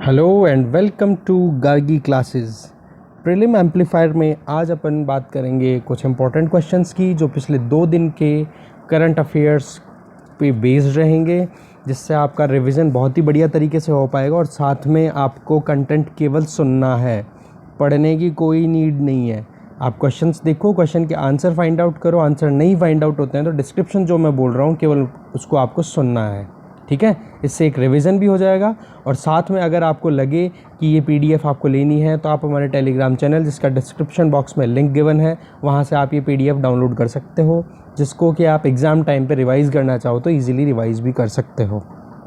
Hello and welcome to Gargi classes. Prelim amplifier में आज अपन बात करेंगे कुछ इंपॉर्टेंट क्वेश्चंस की जो पिछले 2 दिन के करंट अफेयर्स पे बेस्ड रहेंगे, जिससे आपका रिवीजन बहुत ही बढ़िया तरीके से हो पाएगा और साथ में आपको कंटेंट केवल सुनना है, पढ़ने की कोई नीड नहीं है। आप क्वेश्चंस देखो, क्वेश्चन के आंसर फाइंड आउट करो, आंसर नहीं फाइंड आउट होते हैं तो डिस्क्रिप्शन जो मैं बोल रहा हूँ केवल उसको आपको सुनना है, ठीक है। इससे एक रिवीजन भी हो जाएगा और साथ में अगर आपको लगे कि ये पीडीएफ आपको लेनी है तो आप हमारे टेलीग्राम चैनल, जिसका डिस्क्रिप्शन बॉक्स में लिंक गिवन है, वहाँ से आप ये पीडीएफ डाउनलोड कर सकते हो, जिसको कि आप एग्ज़ाम टाइम पे रिवाइज़ करना चाहो तो इजीली रिवाइज़ भी कर सकते हो,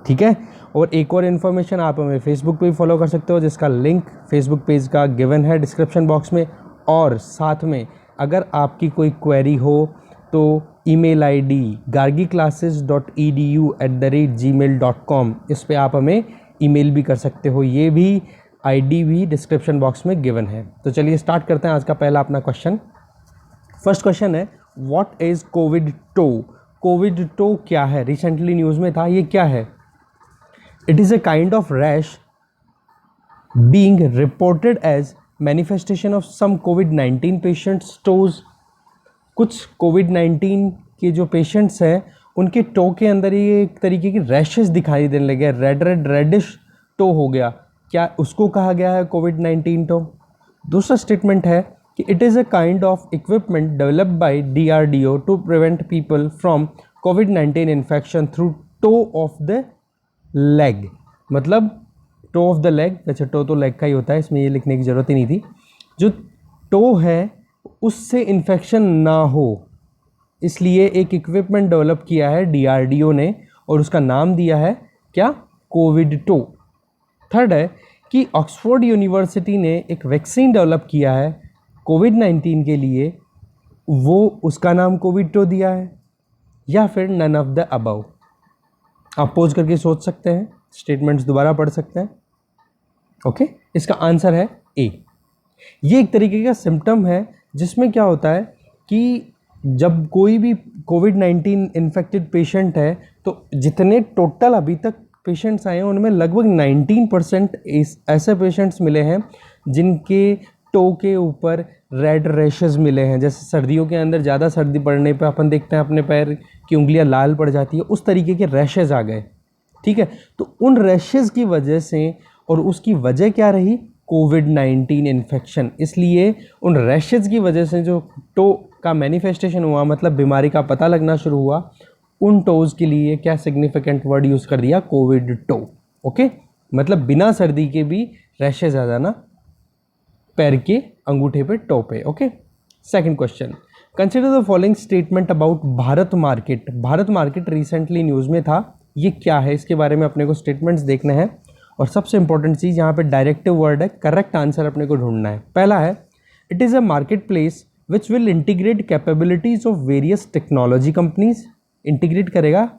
ठीक है। और एक और इन्फॉर्मेशन, आप हमें फेसबुक पे भी फॉलो कर सकते हो, जिसका लिंक फेसबुक पेज का गिवन है डिस्क्रिप्शन बॉक्स में। और साथ में अगर आपकी कोई क्वेरी हो तो ईमेल आईडी gargiclasses.edu@gmail.com, इस पे आप हमें ईमेल भी कर सकते हो, ये भी आईडी भी डिस्क्रिप्शन बॉक्स में गिवन है। तो चलिए स्टार्ट करते हैं आज का पहला अपना क्वेश्चन। फर्स्ट क्वेश्चन है, what is COVID toe? COVID toe क्या है? रिसेंटली न्यूज़ में था, ये क्या है? It is a kind of rash being reported as manifestation of some COVID-19 patients toes। कुछ कोविड-19 के जो पेशेंट्स हैं उनके टो के अंदर ये एक तरीके की रैशेस दिखाई देने लगे, रेडिश टो हो गया, क्या उसको कहा गया है कोविड-19 टो? दूसरा स्टेटमेंट है कि it is a kind of equipment developed by DRDO to prevent people from कोविड-19 infection through toe of the leg. मतलब टो ऑफ द लेग, वैसे टो तो लेग का ही होता है, इसमें ये लिखने की ज़रूरत ही नहीं थी। जो टो है उससे इन्फेक्शन ना हो, इसलिए एक इक्विपमेंट डेवलप किया है DRDO ने और उसका नाम दिया है क्या? Covid to. थर्ड है कि ऑक्सफोर्ड यूनिवर्सिटी ने एक वैक्सीन डेवलप किया है कोविड-19 के लिए, वो उसका नाम कोविड टो दिया है, या फिर नन ऑफ द अबव। आप पॉज करके सोच सकते हैं, स्टेटमेंट्स दोबारा पढ़ सकते हैं, ओके। इसका आंसर है ए। ये एक तरीके का सिम्टम है जिसमें क्या होता है कि जब कोई भी कोविड-19 इन्फेक्टेड पेशेंट है तो जितने टोटल अभी तक पेशेंट्स आए हैं उनमें लगभग 19% ऐसे पेशेंट्स मिले हैं जिनके टो के ऊपर रेड रैशेस मिले हैं। जैसे सर्दियों के अंदर ज़्यादा सर्दी पड़ने पे अपन देखते हैं अपने पैर की उंगलियां लाल पड़ जाती है, उस तरीके के रैशेस आ गए, ठीक है। तो उन रैशेस की वजह से, और उसकी वजह क्या रही? कोविड-19 इन्फेक्शन। इसलिए उन रैशेज की वजह से जो टो का मैनिफेस्टेशन हुआ, मतलब बीमारी का पता लगना शुरू हुआ, उन टोज़ के लिए क्या सिग्निफिकेंट वर्ड यूज़ कर दिया? COVID toe, okay. मतलब बिना सर्दी के भी रैशेज आ जाना पैर के अंगूठे पे, टो पे, okay. Second question, consider the following statement about Bharat market. Bharat market recently news में था, ये क्या है? इसके बारे में अपने को स्टेटमेंट्स देखने हैं और सबसे इंपॉर्टेंट चीज़ यहाँ पे डायरेक्टिव वर्ड है, करेक्ट आंसर अपने को ढूंढना है। पहला है, it is a market place which will integrate capabilities of various technology companies. Integrate करेगा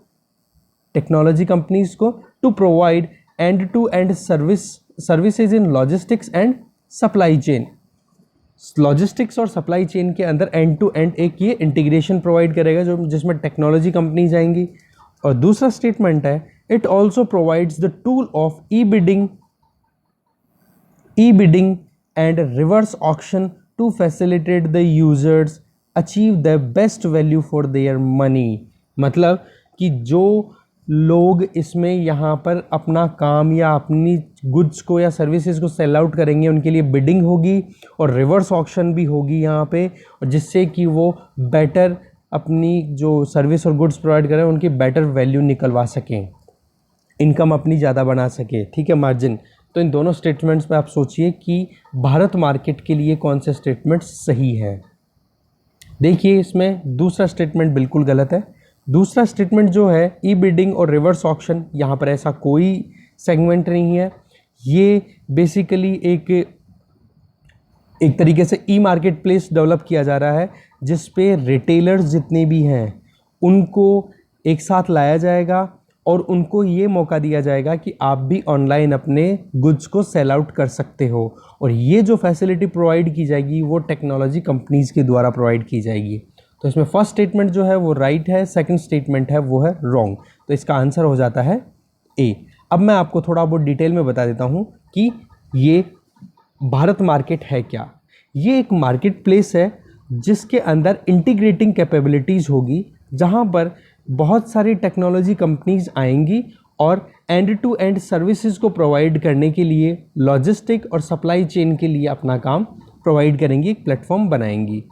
टेक्नोलॉजी कंपनीज को to provide end to end services in logistics and supply chain. Logistics और सप्लाई चेन के अंदर एंड टू एंड एक ये integration provide करेगा जो जिसमें टेक्नोलॉजी कंपनीज आएंगी। और दूसरा स्टेटमेंट है, it also provides the tool of e-bidding and reverse auction to facilitate the users achieve the best value for their money। मतलब कि जो लोग इसमें यहाँ पर अपना काम या अपनी गुड्स को या सर्विसेज को सेल आउट करेंगे, उनके लिए बिडिंग होगी और रिवर्स ऑक्शन भी होगी यहाँ पे, और जिससे कि वो बेटर अपनी जो सर्विस और गुड्स प्रोवाइड करें उनकी बेटर वैल्यू निकलवा सकें, इनकम अपनी ज़्यादा बना सके, ठीक है, मार्जिन। तो इन दोनों स्टेटमेंट्स पे आप सोचिए कि भारत मार्केट के लिए कौन से स्टेटमेंट सही है। देखिए इसमें दूसरा स्टेटमेंट बिल्कुल गलत है। दूसरा स्टेटमेंट जो है ई बिडिंग और रिवर्स ऑक्शन, यहाँ पर ऐसा कोई सेगमेंट नहीं है। ये बेसिकली एक तरीके से ई मार्केट प्लेस डेवलप किया जा रहा है जिस पे रिटेलर्स जितने भी हैं उनको एक साथ लाया जाएगा और उनको ये मौका दिया जाएगा कि आप भी ऑनलाइन अपने गुड्स को सेल आउट कर सकते हो, और ये जो फैसिलिटी प्रोवाइड की जाएगी वो टेक्नोलॉजी कंपनीज़ के द्वारा प्रोवाइड की जाएगी। तो इसमें फर्स्ट स्टेटमेंट जो है वो राइट है, सेकंड स्टेटमेंट है वो है रॉन्ग। तो इसका आंसर हो जाता है ए। अब मैं आपको थोड़ा बहुत डिटेल में बता देता हूँ कि ये भारत मार्केट है क्या। ये एक मार्केट प्लेस है जिसके अंदर इंटीग्रेटिंग कैपेबिलिटीज़ होगी, जहाँ पर बहुत सारी टेक्नोलॉजी कंपनीज आएंगी और एंड टू एंड सर्विसेज को प्रोवाइड करने के लिए, लॉजिस्टिक और सप्लाई चेन के लिए अपना काम प्रोवाइड करेंगी, एक प्लेटफॉर्म बनाएंगी।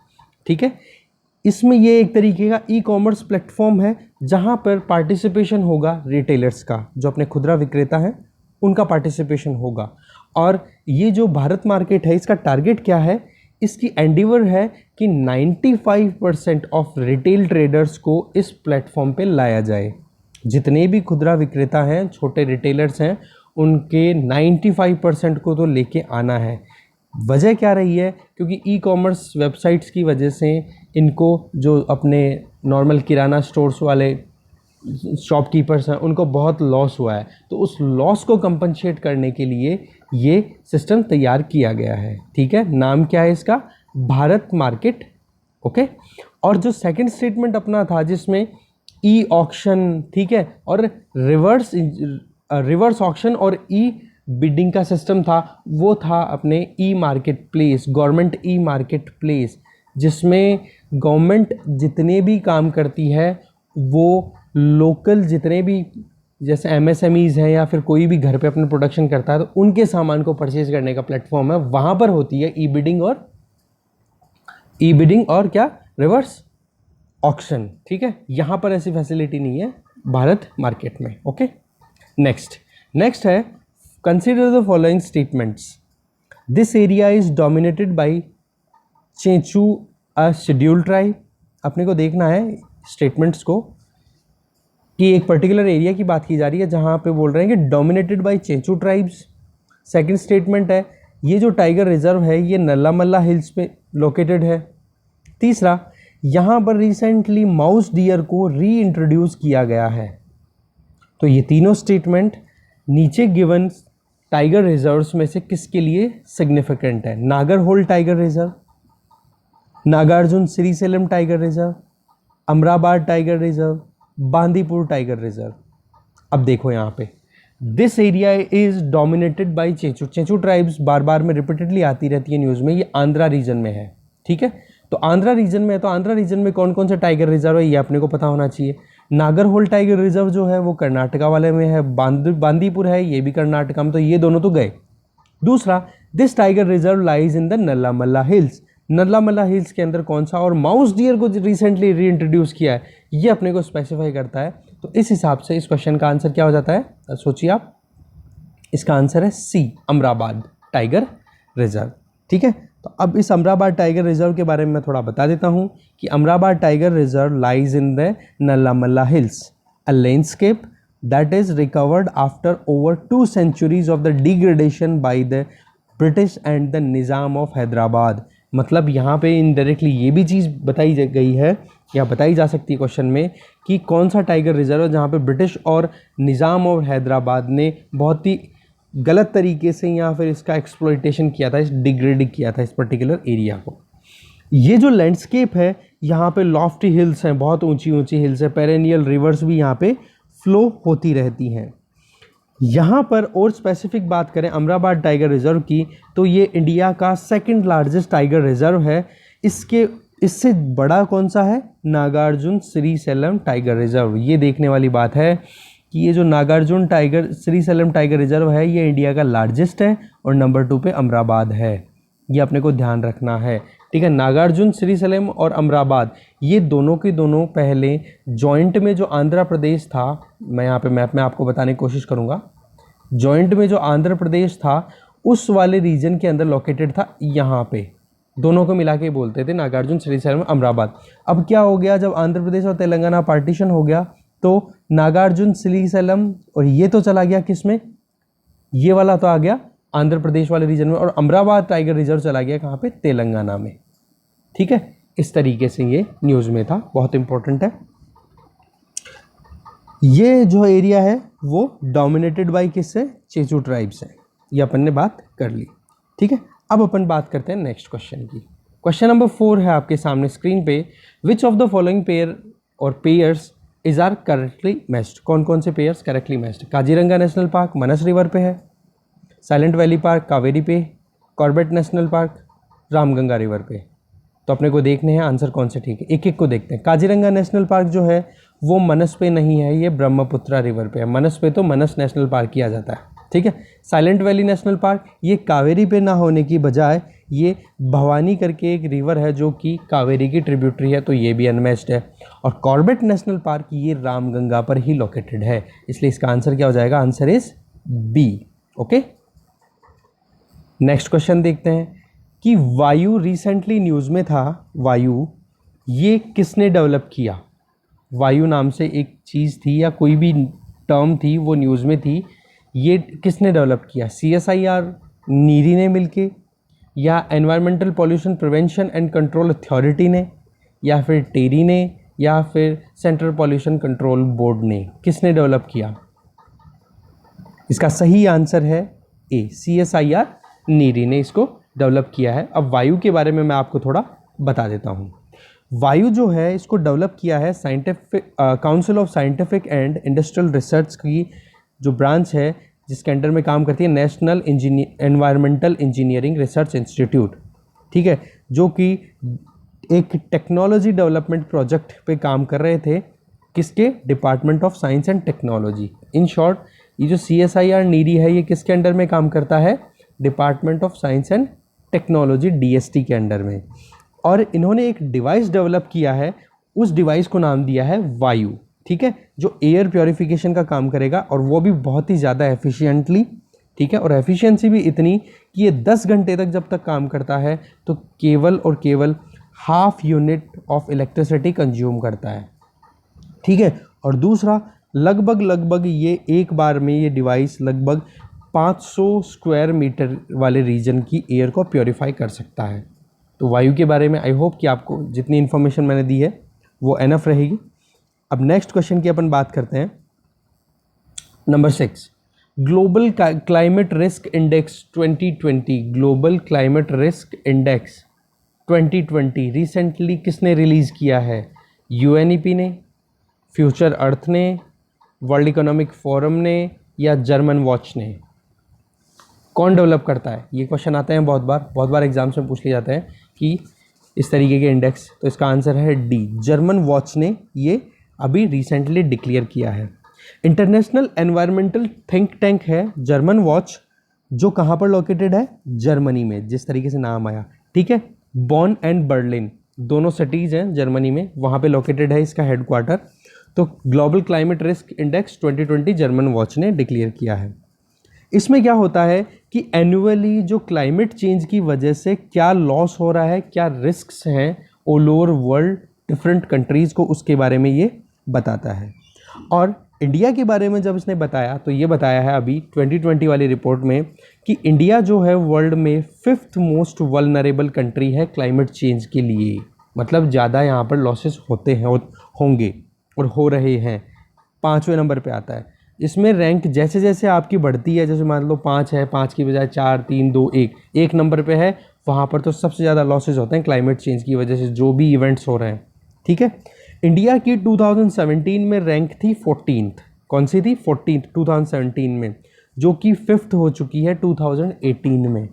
ठीक है, इसमें ये एक तरीके का ई कॉमर्स प्लेटफॉर्म है जहाँ पर पार्टिसिपेशन होगा रिटेलर्स का, जो अपने खुदरा विक्रेता हैं उनका पार्टिसिपेशन होगा। और ये जो भारत मार्केट है इसका टारगेट क्या है, इसकी एंडीवर है कि 95% ऑफ रिटेल ट्रेडर्स को इस प्लेटफॉर्म पे लाया जाए। जितने भी खुदरा विक्रेता हैं, छोटे रिटेलर्स हैं, उनके 95% को तो लेके आना है। वजह क्या रही है, क्योंकि ई कॉमर्स वेबसाइट्स की वजह से इनको, जो अपने नॉर्मल किराना स्टोर्स वाले शॉपकीपर्स हैं, उनको बहुत लॉस हुआ है। तो उस लॉस को कंपनसेट करने के लिए ये सिस्टम तैयार किया गया है। ठीक है, नाम क्या है इसका, भारत मार्केट। ओके, और जो सेकंड स्टेटमेंट अपना था जिसमें ई ऑक्शन, ठीक है, और रिवर्स ऑक्शन और ई बिडिंग का सिस्टम था, वो था अपने ई market place, government e market place, जिसमें गवर्नमेंट जितने भी काम करती है वो लोकल जितने भी, जैसे एमएसएमईज़ हैं या फिर कोई भी घर पे अपने प्रोडक्शन करता है, तो उनके सामान को परचेज करने का प्लेटफॉर्म है, वहाँ पर होती है ई बिडिंग और क्या, रिवर्स ऑक्शन। ठीक है, यहाँ पर ऐसी फैसिलिटी नहीं है भारत मार्केट में। ओके, नेक्स्ट है, consider the following statements. This area is dominated by Chenchu a scheduled tribe. अपने को देखना है स्टेटमेंट्स को कि एक पर्टिकुलर एरिया की बात की जा रही है जहाँ पे बोल रहे हैं कि dominated by Chenchu tribes. Second statement है, ये जो टाइगर रिजर्व है ये नल्लामल्ला हिल्स पे लोकेटेड है। तीसरा, यहाँ पर रिसेंटली माउस डियर को री इंट्रोड्यूस किया गया है। तो ये तीनों स्टेटमेंट नीचे गिवन टाइगर रिजर्व्स में से किसके लिए सिग्निफिकेंट है? Nagarhole tiger reserve, Nagarjuna Srisailam tiger reserve, Amrabad tiger reserve, Bandipur tiger reserve. अब देखो यहाँ पे, this area is dominated by Chenchu. Chenchu tribes बार बार में रिपीटेडली आती रहती है न्यूज़ में, ये आंध्रा रीजन में है। ठीक है, तो आंध्रा रीजन में है, तो आंध्रा रीजन में कौन कौन से टाइगर रिजर्व है ये अपने को पता होना चाहिए। नागरहोल टाइगर रिजर्व जो है वो कर्नाटका वाले में है, बांदीपुर है, ये भी कर्नाटका में, तो ये दोनों तो गए। दूसरा, this tiger reserve lies in the Nallamala hills. Nallamala hills के अंदर कौन सा, और माउस डियर को रिसेंटली रीइंट्रोड्यूस किया है, ये अपने को स्पेसिफाई करता है। तो इस हिसाब से इस क्वेश्चन का आंसर क्या हो जाता है, सोचिए आप, इसका आंसर है सी, अमराबाद टाइगर रिजर्व। ठीक है, तो अब इस अमराबाद टाइगर रिजर्व के बारे में मैं थोड़ा बता देता हूँ कि Amrabad tiger reserve lies in the Nallamala hills, a landscape that is recovered after over 2 centuries of the degradation by the British and the Nizam of Hyderabad. मतलब यहाँ पे इनडायरेक्टली ये भी चीज़ बताई गई है या बताई जा सकती है क्वेश्चन में कि कौन सा टाइगर रिजर्व है जहाँ पे ब्रिटिश और निज़ाम और हैदराबाद ने बहुत ही गलत तरीके से या फिर इसका एक्सप्लॉइटेशन किया था, इस डिग्रेड किया था इस पर्टिकुलर एरिया को। ये जो लैंडस्केप है, यहाँ पे लॉफ्टी हिल्स हैं, बहुत ऊंची ऊंची हिल्स है, पेरेनियल रिवर्स भी यहाँ पे फ्लो होती रहती हैं। यहाँ पर और स्पेसिफिक बात करें अमराबाद टाइगर रिजर्व की, तो ये इंडिया का सेकंड लार्जेस्ट टाइगर रिजर्व है। इससे बड़ा कौन सा है, नागार्जुन श्रीशैलम टाइगर रिजर्व। ये देखने वाली बात है कि ये जो नागार्जुन श्रीशैलम टाइगर रिजर्व है ये इंडिया का लार्जेस्ट है और नंबर 2 पे अमराबाद है। ये अपने को ध्यान रखना है। ठीक है, नागार्जुन श्रीशैलम और अमराबाद ये दोनों के दोनों पहले जॉइंट में जो आंध्र प्रदेश था, मैं यहाँ पे मैप में आपको बताने की कोशिश करूँगा, जॉइंट में जो आंध्र प्रदेश था उस वाले रीजन के अंदर लोकेटेड था। यहाँ पे दोनों को मिला के बोलते थे नागार्जुन श्रीशैलम अमराबाद। अब क्या हो गया, जब आंध्र प्रदेश और तेलंगाना पार्टीशन हो गया तो नागार्जुन श्रीशैलम और ये तो चला गया किस में, ये वाला तो आ गया आंध्र प्रदेश वाले रीजन में, और अमराबाद टाइगर रिजर्व चला गया कहाँ पे, तेलंगाना में। ठीक है, इस तरीके से ये न्यूज़ में था, बहुत इंपॉर्टेंट है। ये जो एरिया है वो डोमिनेटेड बाय किससे, चेचू ट्राइब्स है, ये अपन ने बात कर ली। ठीक है, अब अपन बात करते हैं नेक्स्ट क्वेश्चन की। क्वेश्चन नंबर 4 है आपके सामने स्क्रीन पे, which of the following pair और pairs is are correctly matched. कौन कौन से pairs correctly matched? Kaziranga national park Manas river पे है, साइलेंट वैली पार्क कावेरी पे, Corbett national park Ramganga river पे। तो अपने को देखने हैं आंसर कौन से ठीक है, एक एक को देखते हैं। काजीरंगा नेशनल पार्क जो है वो मनस पे नहीं है, ये ब्रह्मपुत्रा रिवर पे है। मनस पे तो मनस नेशनल पार्क किया जाता है, ठीक है। साइलेंट वैली नेशनल पार्क ये कावेरी पे ना होने की बजाय ये भवानी करके एक रिवर है जो कि कावेरी की ट्रिब्यूटरी है, तो ये भी अनमैच्ड है। और कॉर्बेट नेशनल पार्क ये रामगंगा पर ही लोकेटेड है, इसलिए इसका आंसर क्या हो जाएगा? Answer is B. Okay, next question देखते हैं कि वायु रिसेंटली न्यूज़ में था। वायु ये किसने डेवलप किया? वायु नाम से एक चीज़ थी या कोई भी टर्म थी, वो न्यूज़ में थी। ये किसने डेवलप किया? CSIR नीरी ने मिलके, या environmental pollution prevention and control authority ने, या फिर टेरी ने, या फिर सेंट्रल पॉल्यूशन कंट्रोल बोर्ड ने? किसने डेवलप किया? इसका सही आंसर है ए, CSIR नीरी ने इसको डेवलप किया है। अब वायु के बारे में मैं आपको थोड़ा बता देता हूँ। वायु जो है इसको डेवलप किया है scientific council of scientific and industrial research की जो ब्रांच है, जिसके अंडर में काम करती है national environmental engineering research institute, ठीक है, जो कि एक टेक्नोलॉजी डेवलपमेंट प्रोजेक्ट पे काम कर रहे थे। किसके? Department of science and technology. In short, ये जो CSIR नीरी है ये किसके अंडर में काम करता है? Department of science and technology, DST के अंडर में। और इन्होंने एक डिवाइस डेवलप किया है, उस डिवाइस को नाम दिया है वायु, ठीक है, जो एयर प्योरिफिकेशन का काम करेगा, और वो भी बहुत ही ज़्यादा एफिशिएंटली, ठीक है। और एफिशिएंसी भी इतनी कि ये 10 घंटे तक जब तक काम करता है तो केवल और केवल half unit of electricity consume करता है, ठीक है। और दूसरा, लगभग ये एक बार में ये डिवाइस लगभग 500 स्क्वायर मीटर वाले रीजन की एयर को प्योरीफाई कर सकता है। तो वायु के बारे में आई होप कि आपको जितनी इन्फॉर्मेशन मैंने दी है वो एनफ रहेगी। अब नेक्स्ट क्वेश्चन की अपन बात करते हैं। Number 6, global climate risk index 2020, global climate risk index 2020 recently किसने रिलीज़ किया है? UNEP ने, फ्यूचर अर्थ ने, वर्ल्ड इकोनॉमिक फोरम ने, या जर्मन वॉच ने? कौन डेवलप करता है? ये क्वेश्चन आते हैं बहुत बार एग्जाम्स में पूछ लिए जाते हैं कि इस तरीके के इंडेक्स। तो इसका आंसर है डी, जर्मन वॉच ने ये अभी रिसेंटली डिक्लेयर किया है। इंटरनेशनल एनवायरमेंटल थिंक टैंक है जर्मन वॉच, जो कहाँ पर लोकेटेड है? जर्मनी में, जिस तरीके से नाम आया, ठीक है। बॉन एंड बर्लिन दोनों सिटीज़ हैं जर्मनी में, वहाँ पे लोकेटेड है इसका हेडक्वार्टर। तो global climate risk index 2020 German watch ने डिक्लेयर किया है। इसमें क्या होता है कि एनुअली जो क्लाइमेट चेंज की वजह से क्या लॉस हो रहा है, क्या रिस्क्स हैं all over world different countries को, उसके बारे में ये बताता है। और इंडिया के बारे में जब इसने बताया तो ये बताया है अभी 2020 वाली रिपोर्ट में कि इंडिया जो है वर्ल्ड में 5th मोस्ट वल्नरेबल कंट्री है क्लाइमेट चेंज के लिए। मतलब ज़्यादा यहाँ पर लॉसेस होते हैं, होंगे और हो रहे हैं। 5वें नंबर पे आता है। इसमें रैंक जैसे जैसे आपकी बढ़ती है, जैसे मान लो 5 है, 5 की बजाय 4, 3, 2, 1 नंबर पे है, वहाँ पर तो सबसे ज़्यादा लॉसेज होते हैं क्लाइमेट चेंज की वजह से, जो भी इवेंट्स हो रहे हैं, ठीक है। इंडिया की 2017 में रैंक थी 14th। कौन सी थी? 14th 2017 में, जो कि 5th हो चुकी है 2018 में,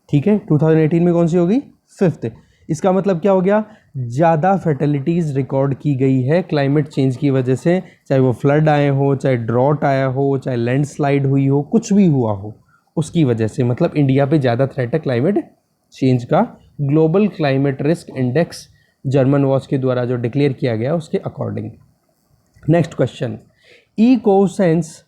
ठीक है। 2018 में कौन सी होगी? 5th। इसका मतलब क्या हो गया? ज़्यादा फर्टिलिटीज़ रिकॉर्ड की गई है क्लाइमेट चेंज की वजह से, चाहे वो फ्लड आए हो, चाहे ड्रॉट आया हो, चाहे लैंडस्लाइड हुई हो, कुछ भी हुआ हो उसकी वजह से। मतलब इंडिया पे ज़्यादा थ्रेट है क्लाइमेट चेंज का। Global climate risk index German watch के द्वारा जो डिक्लेयर किया गया उसके अकॉर्डिंग। नेक्स्ट क्वेश्चन, इकोसेंस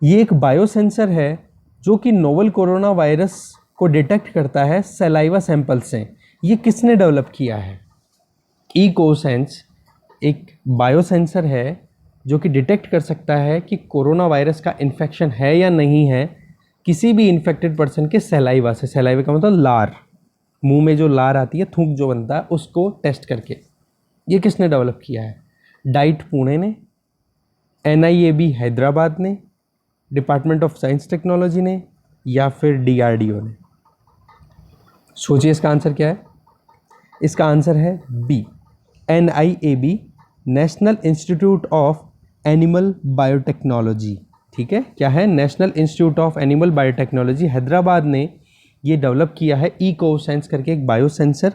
ये एक बायोसेंसर है जो कि नोवल कोरोना वायरस को डिटेक्ट करता है सलाइवा सैंपल से। ये किसने डेवलप किया है? इकोसेंस एक बायोसेंसर है जो कि डिटेक्ट कर सकता है कि कोरोना वायरस का इन्फेक्शन है या नहीं है किसी भी इन्फेक्टेड पर्सन के सलाइवा से। सलाइवा का मतलब लार, मुंह में जो लार आती है, थूक जो बनता है, उसको टेस्ट करके। ये किसने डेवलप किया है? डाइट पुणे ने, NIAB हैदराबाद ने, डिपार्टमेंट ऑफ साइंस टेक्नोलॉजी ने, या फिर DRDO ने? सोचिए इसका आंसर क्या है। इसका आंसर है B, NIAB national institute of animal biotechnology. ठीक है, क्या है? National institute of animal biotechnology Hyderabad ने ये डेवलप किया है इकोसेंस करके एक बायोसेंसर,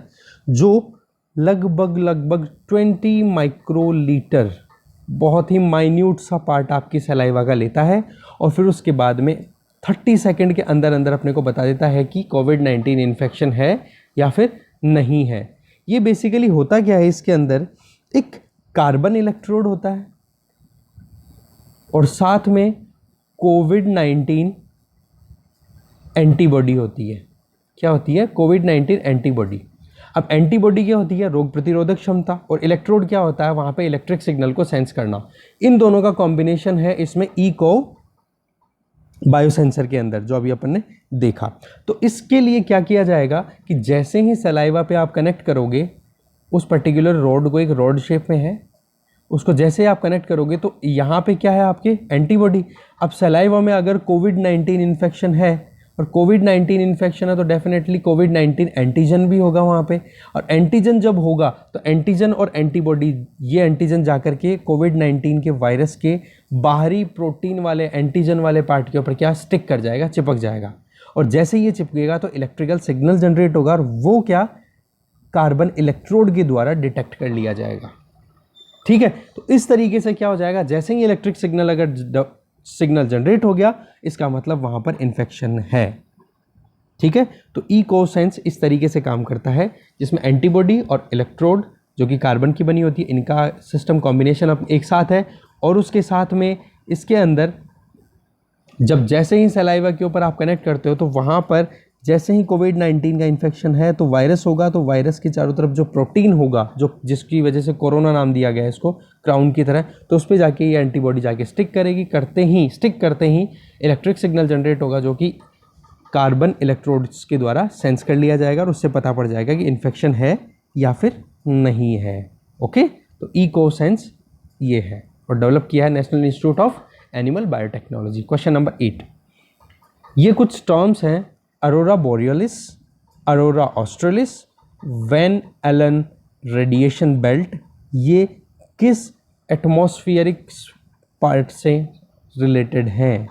जो लगभग 20 माइक्रोलीटर, बहुत ही माइन्यूट सा पार्ट आपकी सलाइवा का लेता है और फिर उसके बाद में 30 सेकंड के अंदर अंदर अपने को बता देता है कि कोविड-19 इन्फेक्शन है या फिर नहीं है। ये बेसिकली होता क्या है, इसके अंदर एक कार्बन इलेक्ट्रोड होता है और साथ में कोविड-19 एंटीबॉडी होती है। क्या होती है? कोविड-19 एंटीबॉडी। अब एंटीबॉडी क्या होती है? रोग प्रतिरोधक क्षमता, और इलेक्ट्रोड क्या होता है? वहाँ पे इलेक्ट्रिक सिग्नल को सेंस करना। इन दोनों का कॉम्बिनेशन है इसमें इको बायोसेंसर के अंदर, जो अभी अपन ने देखा। तो इसके लिए क्या किया जाएगा कि जैसे ही सलाइवा पे आप कनेक्ट करोगे, उस पर्टिकुलर रोड को, एक रोड शेप में है, उसको जैसे आप कनेक्ट करोगे तो यहाँ पे क्या है? आपके एंटीबॉडी। अब सलाइवा में अगर कोविड-19 इन्फेक्शन है और कोविड-19 इन्फेक्शन है तो डेफिनेटली कोविड-19 एंटीजन भी होगा वहाँ पे, और एंटीजन जब होगा तो एंटीजन और एंटीबॉडी, ये एंटीजन जाकर के कोविड-19 के वायरस के बाहरी प्रोटीन वाले एंटीजन वाले पार्ट के ऊपर क्या स्टिक कर जाएगा, चिपक जाएगा। और जैसे ये चिपकेगा तो इलेक्ट्रिकल सिग्नल जनरेट होगा और वो क्या? कार्बन इलेक्ट्रोड के द्वारा डिटेक्ट कर लिया जाएगा। ठीक है, तो इस तरीके से क्या हो जाएगा? जैसे ही इलेक्ट्रिक सिग्नल अगर सिग्नल जनरेट हो गया, इसका मतलब वहां पर इन्फेक्शन है। ठीक है, तो इकोसेंस इस तरीके से काम करता है, जिसमें एंटीबॉडी और इलेक्ट्रोड जो कि कार्बन की बनी होती है, इनका सिस्टम कॉम्बिनेशन अब एक साथ है। और उसके साथ में इसके अंदर जब जैसे ही सलाइवा के ऊपर आप कनेक्ट करते हो तो वहाँ पर जैसे ही कोविड-19 का इन्फेक्शन है तो वायरस होगा, तो वायरस के चारों तरफ जो प्रोटीन होगा, जो जिसकी वजह से कोरोना नाम दिया गया है इसको, क्राउन की तरह, तो उस पर जाके ये एंटीबॉडी जाके स्टिक करेगी। स्टिक करते ही इलेक्ट्रिक सिग्नल जनरेट होगा, जो कि कार्बन इलेक्ट्रोड्स के द्वारा सेंस कर लिया जाएगा और उससे पता पड़ जाएगा कि इन्फेक्शन है या फिर नहीं है। ओके, तो इकोसेंस ये है और डेवलप किया है national institute of animal biotechnology. Question number 8, ये कुछ टर्म्स हैं, aurora borealis, aurora australis, van Allen radiation belt, ये किस एटमॉस्फेरिक पार्ट से रिलेटेड हैं?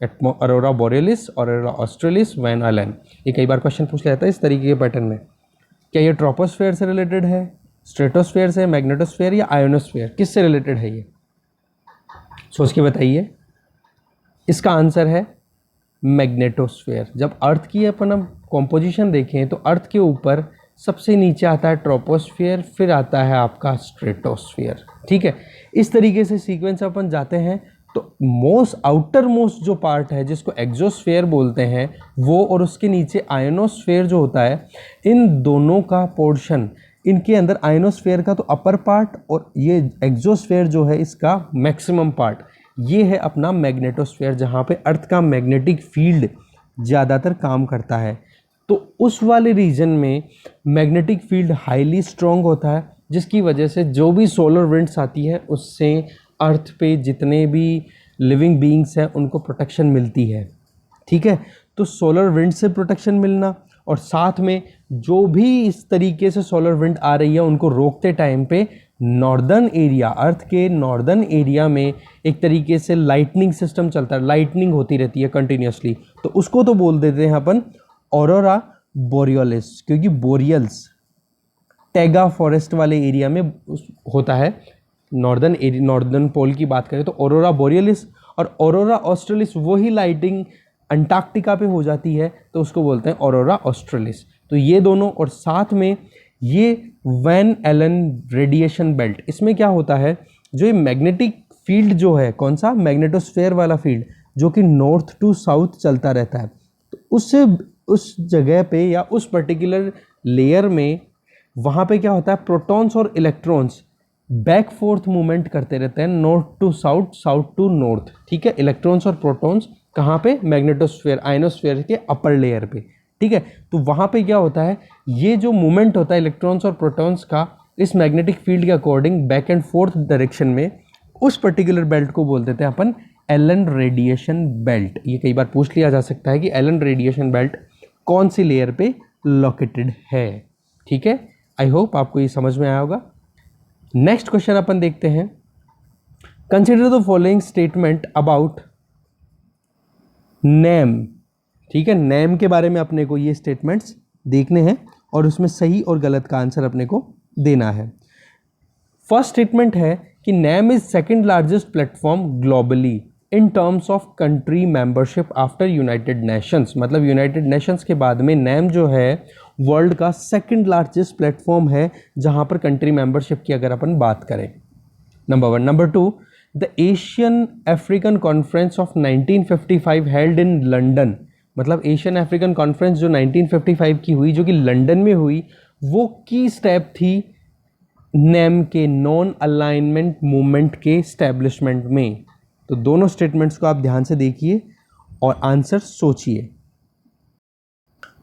अरोरा बोरियोलिस और अरोरा ऑस्ट्रेलिस, वैन एलन, ये कई बार क्वेश्चन पूछ लिया जाता है इस तरीके के पैटर्न में। क्या ये ट्रोपोस्फेयर से रिलेटेड है, स्ट्रेटोस्फेयर से, मैग्नेटोस्फेयर या आयोनोस्फेयर? किससे रिलेटेड है ये? सोच के बताइए। इसका आंसर है मैग्नेटोस्फेयर। जब अर्थ की अपन अब कॉम्पोजिशन देखें तो अर्थ के ऊपर सबसे नीचे आता है ट्रोपोस्फेयर, फिर आता है आपका स्ट्रेटोस्फेयर। ठीक है, इस तरीके से सीक्वेंस अपन जाते हैं तो आउटर मोस्ट जो पार्ट है जिसको एक्सोस्फेयर बोलते हैं वो, और उसके नीचे आयोनोस्फेयर जो होता है, इन दोनों का पोर्शन, इनके अंदर आयोनोस्फेयर का तो अपर पार्ट और ये एक्सोस्फेयर जो है इसका मैक्सिमम पार्ट, ये है अपना मैग्नेटोस्फेयर, जहाँ पे अर्थ का मैग्नेटिक फील्ड ज़्यादातर काम करता है। तो उस वाले रीजन में मैग्नेटिक फील्ड हाईली स्ट्रॉन्ग होता है, जिसकी वजह से जो भी सोलर विंड्स आती है उससे अर्थ पे जितने भी लिविंग बीइंग्स हैं उनको प्रोटेक्शन मिलती है। ठीक है, तो सोलर विंड से प्रोटेक्शन मिलना और साथ में जो भी इस तरीके से सोलर विंड आ रही है उनको रोकते टाइम पे नॉर्दर्न एरिया, अर्थ के नॉर्दर्न एरिया में एक तरीके से लाइटनिंग सिस्टम चलता है, लाइटनिंग होती रहती है कंटिन्यूसली, तो उसको तो बोल देते हैं अपन ऑरोरा बोरियोलिस, क्योंकि बोरियल्स टैगा फॉरेस्ट वाले एरिया में होता है। नॉर्दर्न पोल की बात करें तो ऑरोरा बोरियोलिस, और ऑरोरा ऑस्ट्रेलिस वही लाइटिंग अंटार्कटिका पे हो जाती है तो उसको बोलते हैं ऑरोरा ऑस्ट्रेलिस। तो ये दोनों, और साथ में ये वैन एलन रेडिएशन बेल्ट, इसमें क्या होता है, जो ये मैग्नेटिक फील्ड जो है, कौन सा? मैग्नेटोस्फेयर वाला फील्ड, जो कि नॉर्थ टू साउथ चलता रहता है, तो उससे उस जगह पे या उस पर्टिकुलर लेयर में वहाँ पे क्या होता है, प्रोटॉन्स और इलेक्ट्रॉन्स बैक फोर्थ मूवमेंट करते रहते हैं, north to south, south to north. ठीक है, इलेक्ट्रॉन्स और प्रोटॉन्स कहाँ पे? मैग्नेटोस्फेयर, आयनोस्फेयर के अपर लेयर पे। ठीक है, तो वहाँ पे क्या होता है, ये जो मूवमेंट होता है इलेक्ट्रॉन्स और प्रोटॉन्स का इस मैग्नेटिक फील्ड के according back and fourth direction में, उस पर्टिकुलर बेल्ट को बोल देते हैं अपन एलन रेडिएशन बेल्ट। ये कई बार पूछ लिया जा सकता है कि एलन रेडिएशन बेल्ट कौन सी लेयर पे लोकेटेड है। ठीक है, आई होप आपको ये समझ में आया होगा। नेक्स्ट क्वेश्चन अपन देखते हैं, consider the following statement about name. ठीक है, नेम के बारे में अपने को ये स्टेटमेंट्स देखने हैं और उसमें सही और गलत का आंसर अपने को देना है। फर्स्ट स्टेटमेंट है कि name is second largest platform globally in terms of country membership after United Nations. मतलब यूनाइटेड नेशंस के बाद में नेम जो है वर्ल्ड का सेकंड लार्जेस्ट प्लेटफॉर्म है जहां पर कंट्री मेंबरशिप की अगर अपन बात करें। Number 1। Number 2, the Asian African conference of 1955 held in London. मतलब एशियन अफ्रीकन कॉन्फ्रेंस जो 1955 की हुई, जो कि लंदन में हुई, वो की स्टेप थी नेम के नॉन अलाइनमेंट मूवमेंट के स्टैब्लिशमेंट में। तो दोनों स्टेटमेंट्स को आप ध्यान से देखिए और आंसर सोचिए।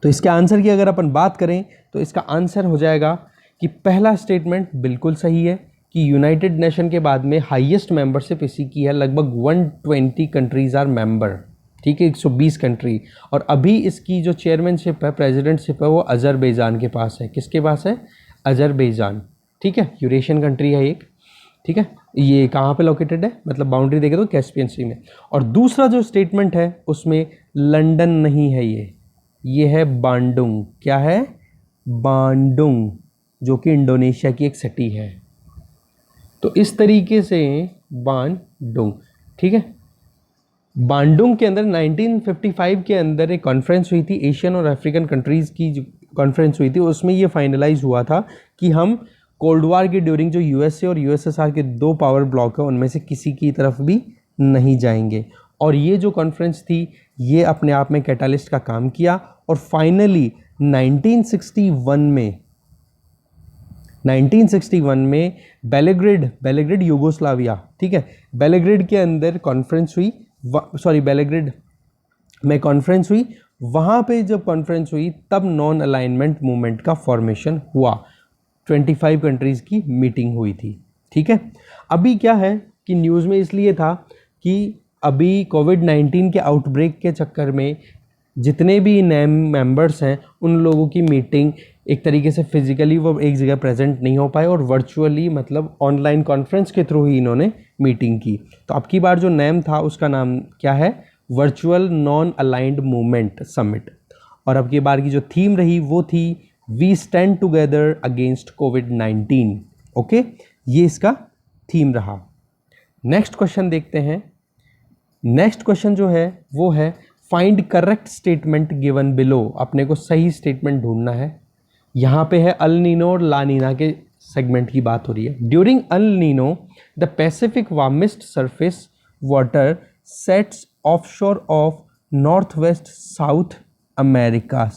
तो इसके आंसर की अगर अपन बात करें तो इसका आंसर हो जाएगा कि पहला स्टेटमेंट बिल्कुल सही है कि यूनाइटेड नेशन के बाद में हाईएस्ट मेंबरशिप इसी की है, लगभग 120 कंट्रीज आर मेंबर। ठीक है, 120 कंट्री। और अभी इसकी जो चेयरमैनशिप है, प्रेसिडेंटशिप है, वो अजरबैजान के पास है। किसके पास है? अजरबैजान। ठीक है, यूरेशियन कंट्री है एक। ठीक है, ये कहाँ पे लोकेटेड है? मतलब बाउंड्री देखे तो कैस्पियन सी में। और दूसरा जो स्टेटमेंट है उसमें लंदन नहीं है, ये है बांडुंग। क्या है? बांडुंग, जो कि इंडोनेशिया की एक सिटी है। तो इस तरीके से बांडुंग। ठीक है, बांडुंग के अंदर 1955 के अंदर एक कॉन्फ्रेंस हुई थी, एशियन और अफ्रीकन कंट्रीज़ की जो कॉन्फ्रेंस हुई थी, उसमें ये फाइनलाइज हुआ था कि हम कोल्ड वार के ड्यूरिंग जो यूएसए और यूएसएसआर के दो पावर ब्लॉक है उनमें से किसी की तरफ भी नहीं जाएंगे। और ये जो कॉन्फ्रेंस थी ये अपने आप में कैटालिस्ट का काम किया और फाइनली 1961 में बेलेग्रेड यूगोस्लाविया, ठीक है, बेलेग्रेड के अंदर कॉन्फ्रेंस हुई, बेलेग्रेड में कॉन्फ्रेंस हुई। वहाँ पे जब कॉन्फ्रेंस हुई तब नॉन अलाइनमेंट मूवमेंट का फॉर्मेशन हुआ। 25 कंट्रीज़ की मीटिंग हुई थी। ठीक है, अभी क्या है कि न्यूज़ में इसलिए था कि अभी कोविड-19 के आउटब्रेक के चक्कर में जितने भी नेम मेंबर्स हैं उन लोगों की मीटिंग एक तरीके से फिजिकली वो एक जगह प्रेजेंट नहीं हो पाए और वर्चुअली मतलब ऑनलाइन कॉन्फ्रेंस के थ्रू ही इन्होंने मीटिंग की। तो अब की बार जो नेम था उसका नाम क्या है? Virtual non aligned movement summit. और अब की बार की जो थीम रही वो थी वी स्टैंड टुगेदर अगेंस्ट कोविड-19। ओके, ये इसका थीम रहा। नेक्स्ट क्वेश्चन देखते हैं। नेक्स्ट क्वेश्चन जो है वो है find correct statement given below. अपने को सही स्टेटमेंट ढूंढना है। यहाँ पे है अल नीनो और ला नीना के सेगमेंट की बात हो रही है। During El Nino the Pacific warmest surface water sets offshore of north west south America.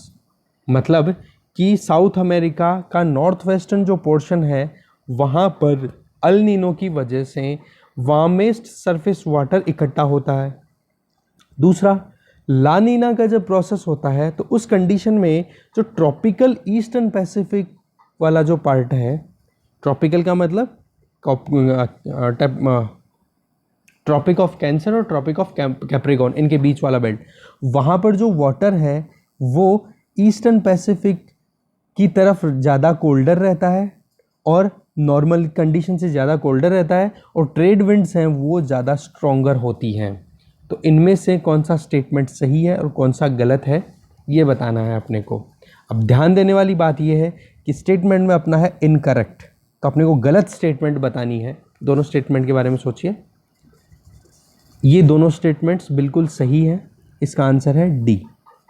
मतलब कि साउथ अमेरिका का नॉर्थ वेस्टर्न जो पोर्शन है वहाँ पर अल नीनो की वजह से वार्मेस्ट सरफेस वाटर इकट्ठा होता है। दूसरा, ला नीना का जब प्रोसेस होता है तो उस कंडीशन में जो ट्रॉपिकल ईस्टर्न पैसिफिक वाला जो पार्ट है, ट्रॉपिकल का मतलब ट्रॉपिक ऑफ कैंसर और ट्रॉपिक ऑफ कैप्रिकॉर्न, इनके बीच वाला बेल्ट, वहाँ पर जो वाटर है वो ईस्टर्न पैसिफिक की तरफ ज़्यादा कोल्डर रहता है और नॉर्मल कंडीशन से ज़्यादा कोल्डर रहता है और ट्रेड विंड्स हैं वो ज़्यादा स्ट्रॉन्गर होती हैं। तो इनमें से कौन सा स्टेटमेंट सही है और कौन सा गलत है ये बताना है अपने को। अब ध्यान देने वाली बात यह है कि स्टेटमेंट में अपना है इनकरेक्ट, तो अपने को गलत स्टेटमेंट बतानी है। दोनों स्टेटमेंट के बारे में सोचिए। ये दोनों स्टेटमेंट्स बिल्कुल सही है, इसका आंसर है डी।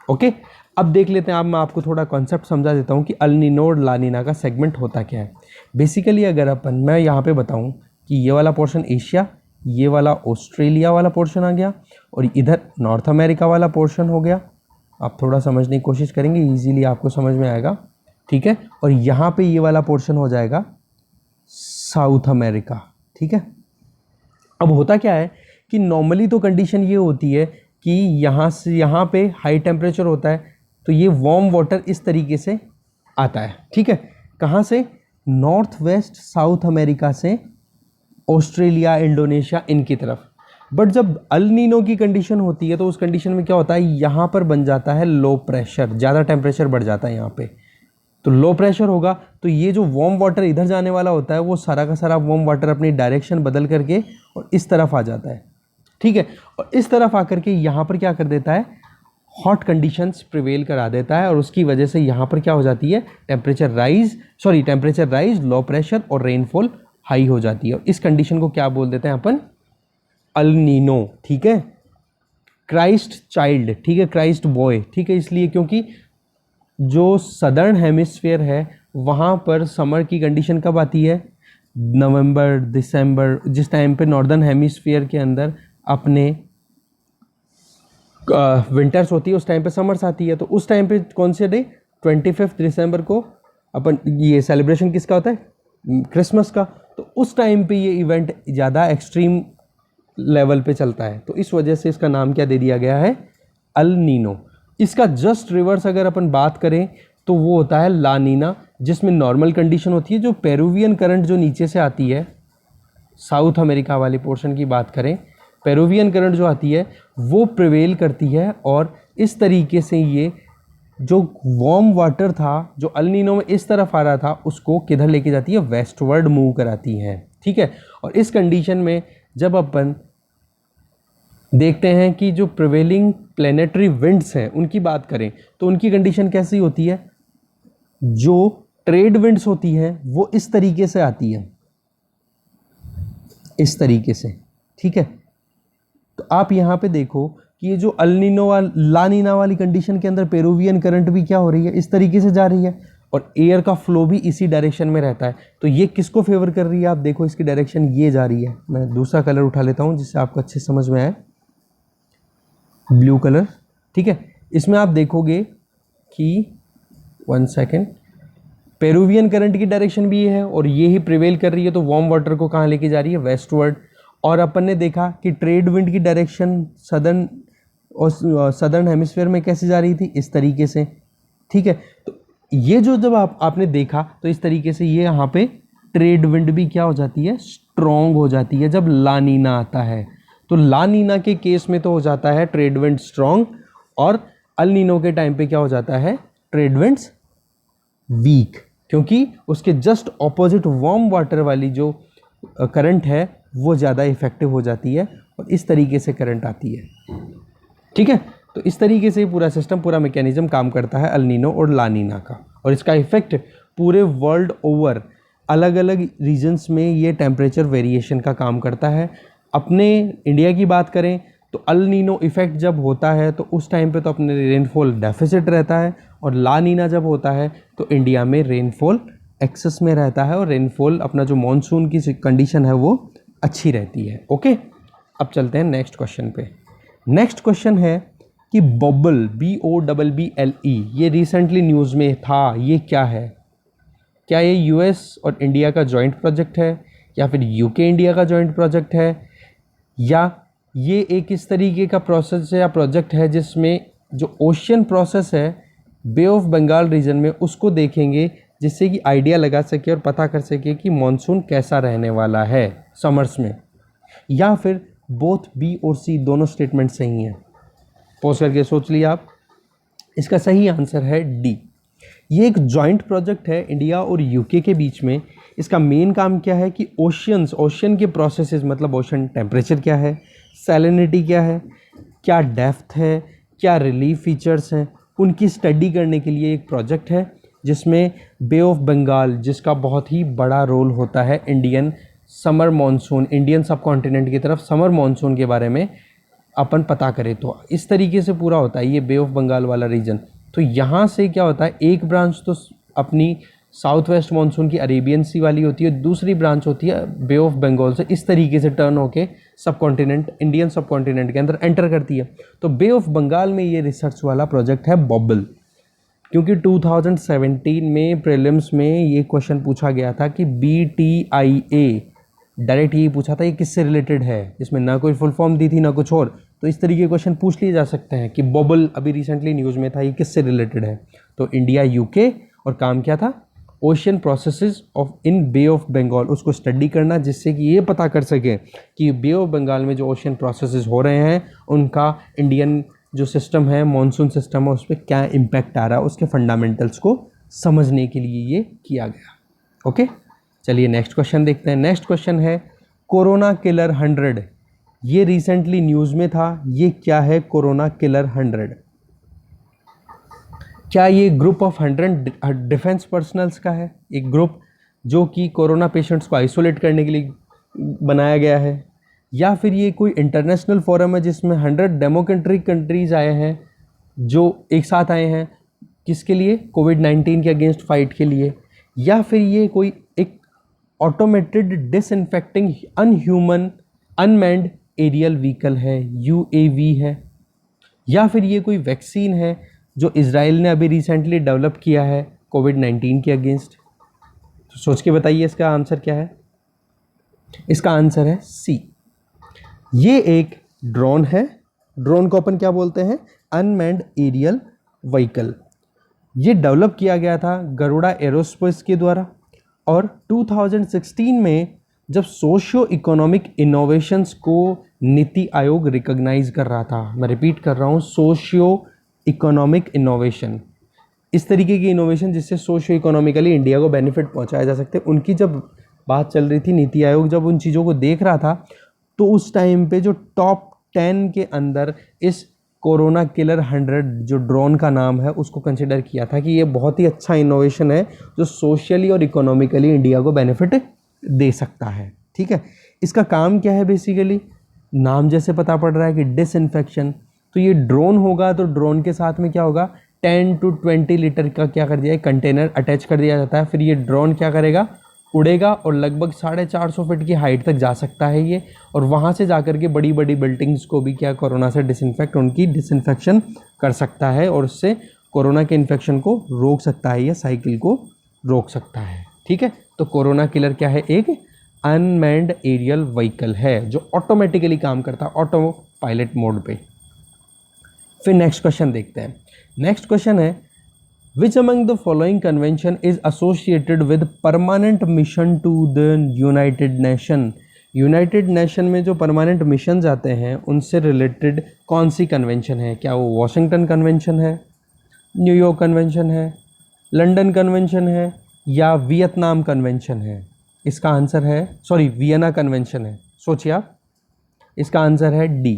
ओके, अब देख लेते हैं। अब मैं आपको थोड़ा कॉन्सेप्ट समझा देता हूँ कि अल नीनो और ला नीना का सेगमेंट होता क्या है। बेसिकली अगर मैं यहाँ पे बताऊँ कि ये वाला पोर्शन एशिया, ये वाला ऑस्ट्रेलिया वाला पोर्शन आ गया और इधर नॉर्थ अमेरिका वाला पोर्शन हो गया। आप थोड़ा समझने की कोशिश करेंगे, इजीली आपको समझ में आएगा। ठीक है, और यहाँ पे ये वाला पोर्शन हो जाएगा साउथ अमेरिका। ठीक है, अब होता क्या है कि नॉर्मली तो कंडीशन ये होती है कि यहाँ से यहाँ पे हाई टेम्परेचर होता है तो ये वार्म वाटर इस तरीके से आता है। ठीक है, कहाँ से? नॉर्थ वेस्ट साउथ अमेरिका से ऑस्ट्रेलिया, इंडोनेशिया, इनकी तरफ। बट जब अल नीनो की कंडीशन होती है तो उस कंडीशन में क्या होता है, यहाँ पर बन जाता है लो प्रेशर, ज़्यादा टेम्परेचर बढ़ जाता है यहाँ पे। तो लो प्रेशर होगा तो ये जो वार्म वाटर इधर जाने वाला होता है वो सारा का सारा वार्म वाटर अपनी डायरेक्शन बदल करके और इस तरफ आ जाता है, ठीक है। और इस तरफ आकर के यहाँ पर क्या कर देता है, हॉट कंडीशंस प्रिवेल करा देता है और उसकी वजह से यहाँ पर क्या हो जाती है, टेम्परेचर राइज, लो प्रेशर और रेनफॉल हाई हो जाती है। और इस कंडीशन को क्या बोल देते हैं अपन, अल नीनो, ठीक है। क्राइस्ट चाइल्ड, ठीक है, क्राइस्ट बॉय, ठीक है, इसलिए क्योंकि जो सदर्न हेमिस्फीयर है वहाँ पर समर की कंडीशन कब आती है, नवंबर दिसंबर, जिस टाइम पे नॉर्दर्न हेमिस्फीयर के अंदर अपने विंटर्स होती है उस टाइम पे समर्स आती है। तो उस टाइम पे कौन से डे, 25 दिसंबर को अपन ये सेलिब्रेशन किसका होता है, क्रिसमस का। तो उस टाइम पे ये इवेंट ज़्यादा एक्सट्रीम लेवल पे चलता है, तो इस वजह से इसका नाम क्या दे दिया गया है, अल नीनो। इसका जस्ट रिवर्स अगर अपन बात करें तो वो होता है ला नीना, जिसमें नॉर्मल कंडीशन होती है, जो पेरुवियन करंट जो नीचे से आती है, साउथ अमेरिका वाली पोर्शन की बात करें, पेरुवियन करंट जो आती है वो प्रिवेल करती है और इस तरीके से ये जो वार्म वाटर था जो अल नीनो में इस तरफ आ रहा था उसको किधर लेके जाती है, वेस्टवर्ड मूव कराती है, ठीक है। और इस कंडीशन में जब अपन देखते हैं कि जो प्रिवेलिंग प्लेनेटरी विंड्स हैं उनकी बात करें तो उनकी कंडीशन कैसी होती है, जो ट्रेड विंड्स होती है वो इस तरीके से आती है, इस तरीके से, ठीक है। तो आप यहाँ पे देखो कि ये जो अल नीनो ला नीना वाली कंडीशन के अंदर पेरुवियन करंट भी क्या हो रही है, इस तरीके से जा रही है और एयर का फ्लो भी इसी डायरेक्शन में रहता है। तो ये किसको फेवर कर रही है, आप देखो इसकी डायरेक्शन ये जा रही है। मैं दूसरा कलर उठा लेता हूँ जिससे आपको अच्छे समझ में आए, ब्लू कलर, ठीक है। इसमें आप देखोगे कि 1 सेकेंड, पेरुवियन करंट की डायरेक्शन भी ये है और ये ही प्रिवेल कर रही है, तो वार्म वाटर को कहाँ लेके जा रही है, वेस्टवर्ड। और अपन ने देखा कि ट्रेड विंड की डायरेक्शन सदर्न हेमिस्फीयर में कैसे जा रही थी, इस तरीके से, ठीक है। तो ये जो जब आपने देखा तो इस तरीके से ये यहाँ पे ट्रेड विंड भी क्या हो जाती है, स्ट्रॉन्ग हो जाती है जब ला नीना आता है। तो ला नीना के केस में तो हो जाता है ट्रेड विंड स्ट्रॉन्ग और अल नीनो के टाइम पे क्या हो जाता है, ट्रेड विंड्स वीक, क्योंकि उसके जस्ट ऑपोजिट वार्म वाटर वाली जो करंट है वो ज़्यादा इफेक्टिव हो जाती है और इस तरीके से करंट आती है, ठीक है। तो इस तरीके से पूरा सिस्टम, पूरा मैकेनिज्म काम करता है अल नीनो और ला नीना का, और इसका इफेक्ट पूरे वर्ल्ड ओवर अलग अलग रीजन्स में ये टेम्परेचर वेरिएशन का काम करता है। अपने इंडिया की बात करें तो अल नीनो इफेक्ट जब होता है तो उस टाइम पे तो अपने रेनफॉल डेफिसिट रहता है और ला नीना जब होता है तो इंडिया में रेनफॉल एक्सेस में रहता है और रेनफॉल अपना जो मानसून की कंडीशन है वो अच्छी रहती है। ओके, अब चलते हैं नेक्स्ट क्वेश्चन पे। नेक्स्ट क्वेश्चन है कि बबल, BOBBLE, ये रिसेंटली न्यूज़ में था, ये क्या है? क्या ये यूएस और इंडिया का जॉइंट प्रोजेक्ट है या फिर यूके इंडिया का जॉइंट प्रोजेक्ट है, या ये एक इस तरीके का प्रोसेस है या प्रोजेक्ट है जिसमें जो ओशियन प्रोसेस है बे ऑफ बंगाल रीजन में उसको देखेंगे, जिससे कि आइडिया लगा सके और पता कर सके कि मॉनसून कैसा रहने वाला है समर्स में, या फिर बोथ बी और सी दोनों स्टेटमेंट सही हैं? पॉज करके सोच लिया आप। इसका सही आंसर है डी। ये एक जॉइंट प्रोजेक्ट है इंडिया और यूके के बीच में। इसका मेन काम क्या है कि ओशियन के प्रोसेसेस, मतलब ओशन टेम्परेचर क्या है, सैलिनिटी क्या है, क्या डेप्थ है, क्या रिलीफ फीचर्स हैं, उनकी स्टडी करने के लिए एक प्रोजेक्ट है जिसमें बे ऑफ बंगाल, जिसका बहुत ही बड़ा रोल होता है इंडियन समर मानसून, इंडियन सब कॉन्टिनेंट की तरफ समर मानसून के बारे में अपन पता करें तो इस तरीके से पूरा होता है ये बे ऑफ बंगाल वाला रीजन। तो यहाँ से क्या होता है, एक ब्रांच तो अपनी साउथ वेस्ट मानसून की अरेबियन सी वाली होती है, दूसरी ब्रांच होती है बे ऑफ बंगाल से इस तरीके से टर्न होके सब कॉन्टिनेंट, इंडियन सब कॉन्टिनेंट के अंदर एंटर करती है। तो बे ऑफ बंगाल में ये रिसर्च वाला प्रोजेक्ट है बबल, क्योंकि 2017 में प्रीलिम्स में ये क्वेश्चन पूछा गया था कि BTIA, डायरेक्ट यही पूछा था ये किससे रिलेटेड है, इसमें ना कोई फुल फॉर्म दी थी ना कुछ और, तो इस तरीके के क्वेश्चन पूछ लिए जा सकते हैं कि बबल अभी रिसेंटली न्यूज़ में था, ये किससे रिलेटेड है। तो इंडिया यूके, और काम क्या था, ocean processes of in bay of Bengal, उसको स्टडी करना जिससे कि ये पता कर सके कि बे ऑफ बंगाल में जो ओशियन प्रोसेसेस हो रहे हैं उनका इंडियन जो सिस्टम है, मानसून सिस्टम है, उस पर क्या इम्पैक्ट आ रहा है, उसके फंडामेंटल्स को समझने के लिए ये किया गया। ओके, चलिए नेक्स्ट क्वेश्चन देखते हैं। नेक्स्ट क्वेश्चन है कोरोना किलर 100। ये रिसेंटली न्यूज़ में था। ये क्या है कोरोना किलर 100? क्या ये ग्रुप ऑफ 100 डिफेंस पर्सनल्स का है, एक ग्रुप जो कि कोरोना पेशेंट्स को आइसोलेट करने के लिए बनाया गया है, या फिर ये कोई इंटरनेशनल फोरम है जिसमें 100 डेमोक्रेटिक कंट्रीज़ आए हैं जो एक साथ आए हैं किसके लिए, कोविड-19 के अगेंस्ट फाइट के लिए, या फिर ये कोई एक automated disinfecting unhuman unmanned aerial vehicle है, UAV है, या फिर ये कोई वैक्सीन है जो इजराइल ने अभी रिसेंटली डेवलप किया है कोविड-19 के अगेंस्ट। तो सोच के बताइए इसका आंसर क्या है। इसका आंसर है सी। ये एक ड्रोन है। ड्रोन को अपन क्या बोलते हैं, अनमैन्ड एरियल व्हीकल। ये डेवलप किया गया था गरुड़ा एरोस्पेस के द्वारा, और 2016 में जब सोशियो इकोनॉमिक इनोवेशंस को नीति आयोग रिकॉग्नाइज कर रहा था, मैं रिपीट कर रहा हूँ, सोशियो इकोनॉमिक इनोवेशन, इस तरीके की इनोवेशन जिससे सोशियो इकोनॉमिकली इंडिया को बेनिफिट पहुंचाया जा सकते, उनकी जब बात चल रही थी, नीति आयोग जब उन चीज़ों को देख रहा था, तो उस टाइम पे जो टॉप 10 के अंदर इस कोरोना किलर 100 जो ड्रोन का नाम है उसको कंसिडर किया था कि ये बहुत ही अच्छा इनोवेशन है जो सोशली और इकोनॉमिकली इंडिया को बेनिफिट दे सकता है। ठीक है, इसका काम क्या है, बेसिकली नाम जैसे पता पड़ रहा है कि डिसइंफेक्शन, तो ये ड्रोन होगा तो ड्रोन के साथ में क्या होगा, 10 to 20 लीटर का क्या कर दिया है, कंटेनर अटैच कर दिया जाता है। फिर ये ड्रोन क्या करेगा, उड़ेगा और लगभग 450 फीट की हाइट तक जा सकता है ये, और वहाँ से जाकर के बड़ी बड़ी बिल्डिंग्स को भी क्या कोरोना से उनकी डिसइंफेक्शन कर सकता है, और उससे कोरोना के इन्फेक्शन को रोक सकता है या साइकिल को रोक सकता है। ठीक है, तो कोरोना किलर क्या है, एक अनमैन्ड एरियल व्हीकल है जो ऑटोमेटिकली काम करता है ऑटो पायलट मोड पे। फिर नेक्स्ट क्वेश्चन देखते हैं। नेक्स्ट क्वेश्चन है which among the following convention is associated with permanent mission to the United Nation. United Nation में जो परमानेंट मिशन जाते हैं उनसे रिलेटेड कौन सी कन्वेंशन है, क्या वो वॉशिंगटन कन्वेंशन है, न्यूयॉर्क कन्वेंशन है, लंदन कन्वेंशन है, या वियतनाम कन्वेंशन है। इसका आंसर है वियना कन्वेंशन है। सोचिए आप, इसका आंसर है डी।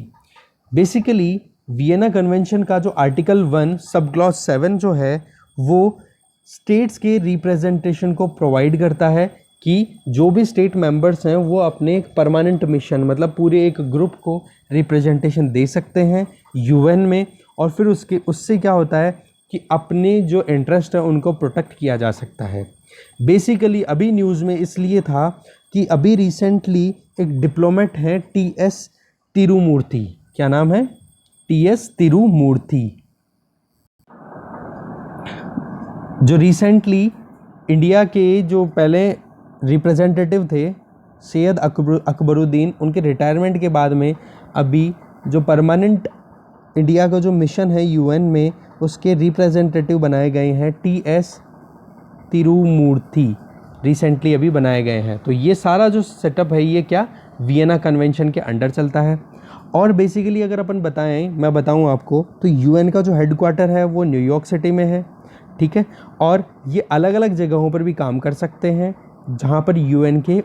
बेसिकली वियना कन्वेंशन का जो आर्टिकल 1 सब क्लॉज 7 जो है वो स्टेट्स के रिप्रेजेंटेशन को प्रोवाइड करता है कि जो भी स्टेट मेंबर्स हैं वो अपने एक परमानेंट मिशन मतलब पूरे एक ग्रुप को रिप्रेजेंटेशन दे सकते हैं यूएन में, और फिर उससे क्या होता है कि अपने जो इंटरेस्ट है उनको प्रोटेक्ट किया जा सकता है। बेसिकली अभी न्यूज़ में इसलिए था कि अभी रिसेंटली एक डिप्लोमेट हैं TS तिरुमूर्ति, क्या नाम है, TS तिरुमूर्ति, जो रिसेंटली इंडिया के जो पहले रिप्रेजेंटेटिव थे सैयद अकबरुद्दीन, उनके रिटायरमेंट के बाद में अभी जो परमानेंट इंडिया का जो मिशन है यूएन में उसके रिप्रेजेंटेटिव बनाए गए हैं TS तिरुमूर्ति, रिसेंटली अभी बनाए गए हैं। तो ये सारा जो सेटअप है ये क्या वियना कन्वेंशन के अंडर चलता है। और बेसिकली अगर अपन बताएं, मैं बताऊं आपको, तो यूएन का जो हेडक्वार्टर है वो न्यूयॉर्क सिटी में है, ठीक है, और ये अलग अलग जगहों पर भी काम कर सकते हैं जहां पर यूएन के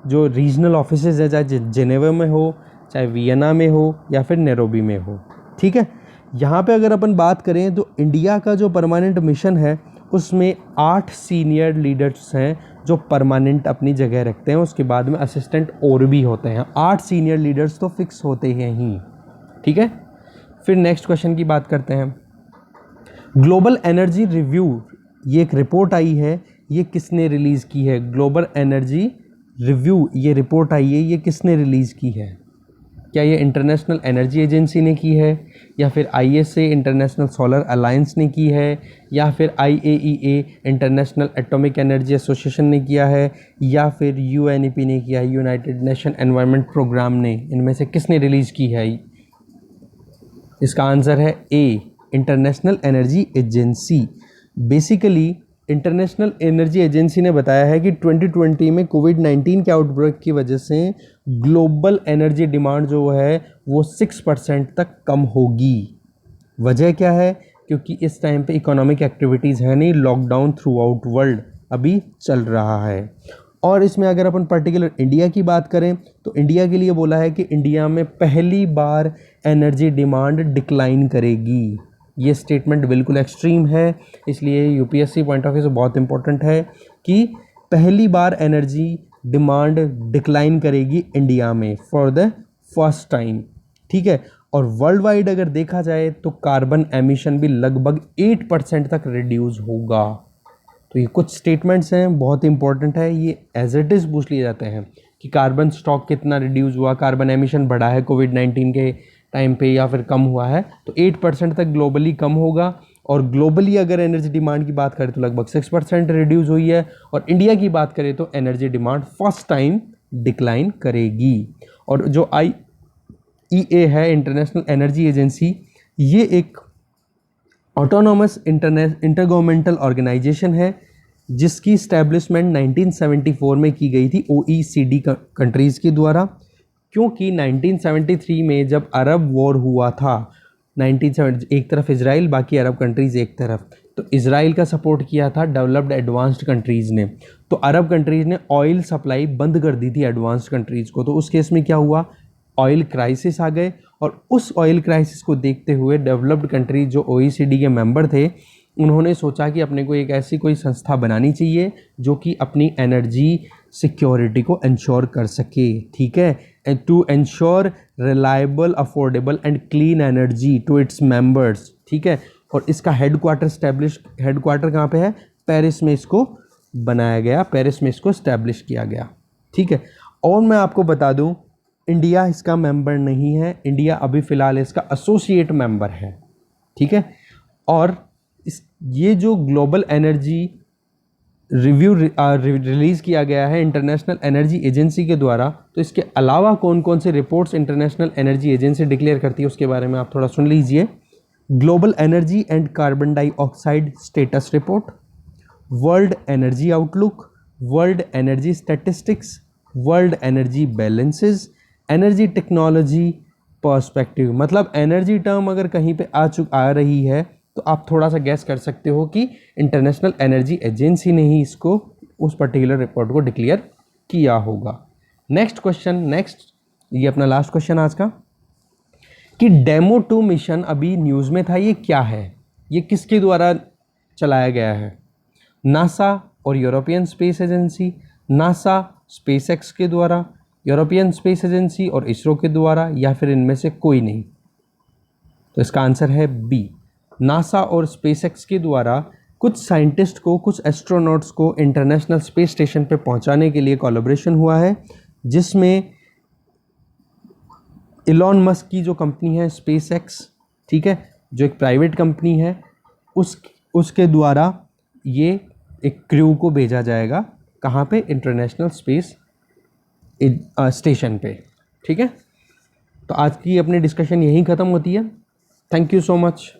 जो रीजनल ऑफिसेज है, चाहे जेनेवा में हो, चाहे वियना में हो, या फिर नैरोबी में हो, ठीक है। यहाँ पे अगर अपन बात करें तो इंडिया का जो परमानेंट मिशन है उसमें 8 सीनियर लीडर्स हैं जो परमानेंट अपनी जगह रखते हैं, उसके बाद में असिस्टेंट और भी होते हैं। 8 सीनियर लीडर्स तो फिक्स होते हैं ही, ठीक है। फिर नेक्स्ट क्वेश्चन की बात करते हैं। ग्लोबल एनर्जी रिव्यू, ये एक रिपोर्ट आई है, ये किसने रिलीज़ की है? ग्लोबल एनर्जी रिव्यू ये रिपोर्ट आई है, ये किसने रिलीज़ की है? क्या ये इंटरनेशनल एनर्जी एजेंसी ने की है, या फिर ISA इंटरनेशनल सोलर अलायंस ने की है, या फिर IAEA international atomic energy association ने किया है, या फिर UNEP ने किया है, यूनाइटेड नेशन एनवायरनमेंट प्रोग्राम ने? इनमें से किसने रिलीज़ की है? इसका आंसर है A, international energy agency. Basically international energy agency ने बताया है कि 2020 में कोविड-19 के आउटब्रेक की वजह से ग्लोबल एनर्जी डिमांड जो है वो 6% तक कम होगी। वजह क्या है क्योंकि इस टाइम पे इकोनॉमिक एक्टिविटीज़ है नहीं, लॉकडाउन थ्रू आउट वर्ल्ड अभी चल रहा है। और इसमें अगर अपन पर्टिकुलर इंडिया की बात करें तो इंडिया के लिए बोला है कि इंडिया में पहली बार एनर्जी डिमांड डिक्लाइन करेगी। ये स्टेटमेंट बिल्कुल एक्सट्रीम है, इसलिए यूपीएससी पॉइंट ऑफ व्यू से बहुत इंपॉर्टेंट है कि पहली बार एनर्जी डिमांड डिक्लाइन करेगी इंडिया में फॉर द फर्स्ट टाइम, ठीक है। और वर्ल्ड वाइड अगर देखा जाए तो कार्बन एमिशन भी लगभग 8% तक रिड्यूस होगा। तो ये कुछ स्टेटमेंट्स हैं, बहुत इंपॉर्टेंट है, ये एज इट इज़ पूछ लिए जाते हैं कि कार्बन स्टॉक कितना रिड्यूस हुआ, कार्बन एमिशन बढ़ा है कोविड-19 के टाइम पे या फिर कम हुआ है। तो 8% तक ग्लोबली कम होगा, और ग्लोबली अगर एनर्जी डिमांड की बात करें तो लगभग 6% रिड्यूस हुई है। और इंडिया की बात करें तो energy demand first time decline करेगी। और जो IEA है, इंटरनेशनल एनर्जी एजेंसी, ये एक ऑटोनॉमस इंटरगवर्नमेंटल ऑर्गेनाइजेशन है जिसकी इस्टेब्लिशमेंट 1974 में की गई थी OECD कंट्रीज़ के द्वारा। क्योंकि 1973 में जब अरब वॉर हुआ था, 1970 एक तरफ इजराइल बाकी अरब कंट्रीज़ एक तरफ, तो इजराइल का सपोर्ट किया था डेवलप्ड एडवांस्ड कंट्रीज़ ने। तो अरब कंट्रीज़ ने ऑयल सप्लाई बंद कर दी थी एडवांस्ड कंट्रीज़ को। तो उस केस में क्या हुआ, ऑयल क्राइसिस आ गए, और उस ऑयल क्राइसिस को देखते हुए डेवलप्ड कंट्रीज जो OECD के मेंबर थे, उन्होंने सोचा कि अपने को एक ऐसी कोई संस्था बनानी चाहिए जो कि अपनी एनर्जी सिक्योरिटी को इंश्योर कर सके, ठीक है, to ensure reliable, affordable and clean energy to its members, ठीक है। और इसका हेडक्वार्टर कहाँ पे है, पेरिस में इसको बनाया गया, पेरिस में इसको इस्टेब्लिश किया गया, ठीक है। और मैं आपको बता दूं, इंडिया इसका मेंबर नहीं है, इंडिया अभी फ़िलहाल इसका एसोसिएट मेंबर है, ठीक है। और ये जो ग्लोबल एनर्जी रिव्यू रिलीज़ किया गया है इंटरनेशनल एनर्जी एजेंसी के द्वारा, तो इसके अलावा कौन कौन से reports international energy agency declare करती है उसके बारे में आप थोड़ा सुन लीजिए। Global energy and carbon dioxide status report, world energy outlook, world energy statistics, world energy balances, energy technology perspective. मतलब एनर्जी टर्म अगर कहीं पे आ रही है तो आप थोड़ा सा गैस कर सकते हो कि इंटरनेशनल एनर्जी एजेंसी ने ही इसको, उस पर्टिकुलर रिपोर्ट को डिक्लेयर किया होगा। नेक्स्ट क्वेश्चन, ये अपना लास्ट क्वेश्चन आज का, कि डेमो 2 मिशन अभी न्यूज़ में था, ये क्या है, ये किसके द्वारा चलाया गया है? नासा और European space agency, NASA SpaceX के द्वारा, यूरोपियन स्पेस एजेंसी और इसरो के द्वारा, या फिर इनमें से कोई नहीं? तो इसका आंसर है बी, नासा और स्पेसएक्स के द्वारा कुछ साइंटिस्ट को, कुछ एस्ट्रोनॉट्स को इंटरनेशनल स्पेस स्टेशन पे पहुंचाने के लिए कोलैबोरेशन हुआ है, जिसमें इलॉन मस्क की जो कंपनी है स्पेसएक्स, ठीक है, जो एक प्राइवेट कंपनी है, उसके द्वारा ये एक क्रू को भेजा जाएगा, कहाँ पे, इंटरनेशनल स्पेस स्टेशन पे, ठीक है। तो आज की अपनी डिस्कशन यहीं ख़त्म होती है। Thank you so much.